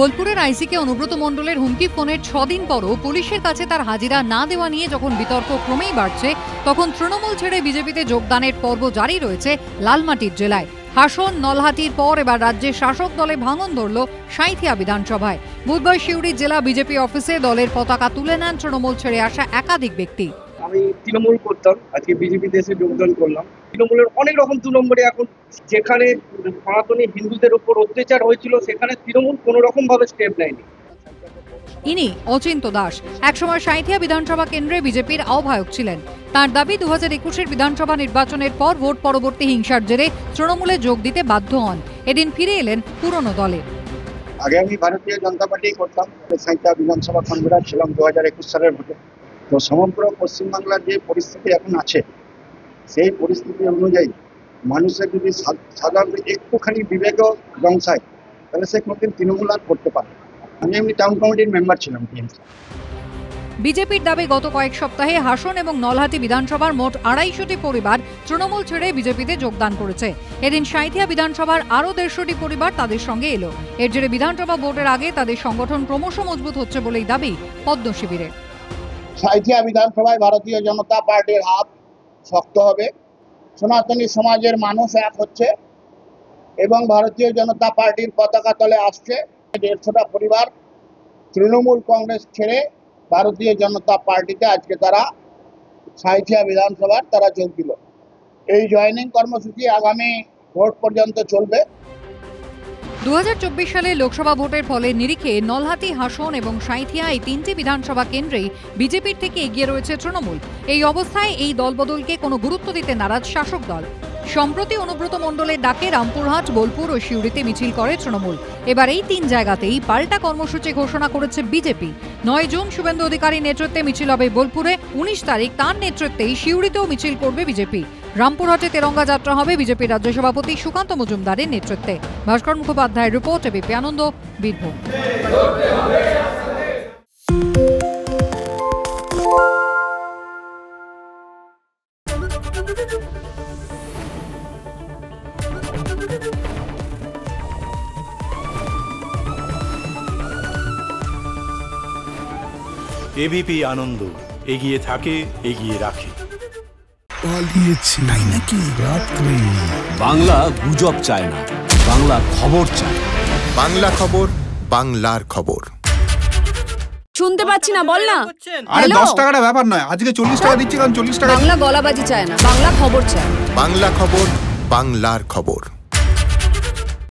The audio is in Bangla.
বোলপুরের আইসিকে অনুব্রত মণ্ডলের হুমকি ফোনের 6 দিন পরও পুলিশের কাছে তার হাজিরা না দেওয়া নিয়ে যখন বিতর্ক ক্রমেই বাড়ছে, তখন তৃণমূল ছেড়ে বিজেপিতে যোগদানের পর্ব জারি রয়েছে লালমাটির জেলায়। হাসন নলহাটির পর এবার রাজ্যের শাসক দলে ভাঙন ধরল সাঁইথিয়া বিধানসভায়। বুধবার সিউড়ি জেলা বিজেপি অফিসে দলের পতাকা তুলে নেন তৃণমূল ছেড়ে আসা একাধিক ব্যক্তি। আমি তৃণমূল করতাম, আজকে বিজেপিতে এসে যোগদান করলাম। তৃণমূলের অনেক রকম 2 নম্বরে এখন, যেখানে সনাতনী হিন্দুদের উপর অত্যাচার হয়েছিল সেখানে তৃণমূল কোনো রকম ভাবে স্টেপ নেয়নি। ইনি অচিন্ত দাস একসময় সাঁইথিয়া বিধানসভা কেন্দ্রে বিজেপির আহ্বায়ক ছিলেন। তার দাবি 2021-এর বিধানসভা নির্বাচনের পর ভোট পরবর্তী হিংসার জেরে তৃণমূলে যোগ দিতে বাধ্য হন। এদিন ফিরে এলেন পুরনো দলে। আগে আমি ভারতীয় জনতা পার্টি করতাম, সাঁইথিয়া বিধানসভা কনভেনার ছিলাম 2021 সালের ভোটে। তো সমগ্র পশ্চিমবাংলার যে পরিস্থিতি এখন আছে, সেই পরিস্থিতি অনুযায়ী মানুষের যদি সাধারণত একটুখানি বিবেক দংশায়, তাহলে সে কোনোদিন তৃণমূল আর করতে পারে। আমি এমনি টাউন কমিটির মেম্বার ছিলাম। বিজেপির দাবি গত কয়েক সপ্তাহে হাসন এবং নলহাটি বিধানসভার মোট 250টি পরিবার তৃণমূল ছেড়ে বিজেপিতে যোগদান করেছে। এদিন সাঁইথিয়া বিধানসভার আরও 150টি পরিবার তাদের সঙ্গে এলো। এর জেরে বিধানসভা ভোটের আগে তাদের সংগঠন ক্রমশ মজবুত হচ্ছে বলেই দাবি পদ্ম শিবিরের। সাঁইথিয়া বিধানসভায় ভারতীয় জনতা পার্টির হাত শক্ত হবে, সনাতনী সমাজের মানুষ এক হচ্ছে এবং ভারতীয় জনতা পার্টির পতাকা তলে আসছে। 150টা পরিবার তৃণমূল কংগ্রেস ছেড়ে ভারতীয় জনতা পার্টিতে আজকে তারা সাঁইথিয়া বিধানসভার তারা যোগ দিল। এই জয়েনিং কর্মসূচি আগামী ভোট পর্যন্ত চলবে। 2024 সালে লোকসভা ভোটের ফলে নিরিখে নলহাটি, হাসন এবং সাঁইথিয়া এই 3টি বিধানসভা কেন্দ্রেই বিজেপির থেকে এগিয়ে রয়েছে তৃণমূল। এই অবস্থায় এই দলবদলকে কোনো গুরুত্ব দিতে নারাজ শাসক দল। সম্প্রতি অনুব্রত মণ্ডলের ডাকে রামপুরহাট, বোলপুর ও সিউড়িতে মিছিল করে তৃণমূল। এবার এই 3 জায়গাতেই পাল্টা কর্মসূচি ঘোষণা করেছে বিজেপি। 9 জুন শুভেন্দু অধিকারীর নেতৃত্বে মিছিল হবে বোলপুরে, 19 তারিখ তাঁর নেতৃত্বেই সিউড়িতেও মিছিল করবে বিজেপি। রামপুরহাটে তেরঙ্গা যাত্রা হবে বিজেপির রাজ্য সভাপতি সুকান্ত মজুমদারের নেতৃত্বে। ভাস্কর মুখোপাধ্যায়ের রিপোর্ট, এবিপি আনন্দ, বীরভূম। এবিপি আনন্দ, এগিয়ে থাকে, এগিয়ে রাখে। পালিয়েছে তাই নাকি? রাত্রি বাংলা গুজব চায় না, বাংলা খবর চায়। বাংলা খবর, বাংলার খবর। শুনতে পাচ্ছি না, বল না। আরে 10 টাকাটা ব্যাপার নয়, আজকে 40 টাকা দিচ্ছি, কারণ 40 টাকা। বাংলা গলাবাজি চায় না, বাংলা খবর চায়। বাংলা খবর, বাংলার খবর।